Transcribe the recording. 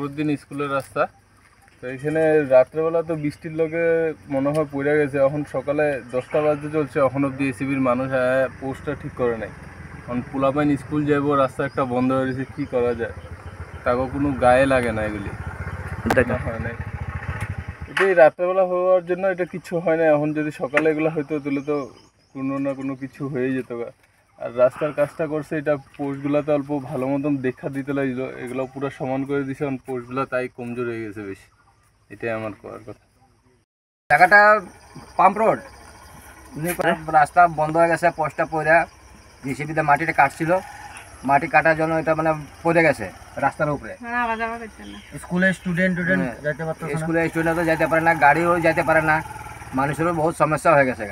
ফখরুদ্দিন স্কুলের রাস্তা। তো এখানে রাত্রেবেলা তো বৃষ্টির লগে মনে হয় পড়ে গেছে, এখন সকালে 10টা বাজতে চলছে, এখন অব্দি এসিবির মানুষ পোস্টটা ঠিক করে নাই। এখন পোলাপাইন স্কুল যাব, রাস্তা একটা বন্ধ হয়ে গেছে, কী করা যায়? তাকে কোনো গায়ে লাগে না, এগুলি হয় নাই। এটাই রাত্রেবেলা হওয়ার জন্য এটা কিছু হয় না। এখন যদি সকালে এগুলো হইতো তাহলে তো কোনো না কোনো কিছু হয়ে যেত। আর রাস্তার কাজটা করছে, এটা পোস্টগুলোতে অল্প ভালো মতন দেখা দিতে লাগলো, এগুলো পুরো সমান করে দিছে, এখন পোস্টগুলো তাই কমজোর হয়ে গেছে বেশি। এটাই আমার করার কথা। জায়গাটা পাম্প রোড, রাস্তা বন্ধ হয়ে গেছে, পোস্টটা পড়ে জেসিবিতে মাটিটা কাটছিল, মাটি কাটার জন্য এটা মানে পড়ে গেছে রাস্তার উপরে। স্কুলের স্টুডেন্ট যেতে পারতো, স্কুলের স্টুডেন্টও যেতে পারে না, গাড়িও যেতে পারে না, মানুষেরও বহুত সমস্যা হয়ে গেছে।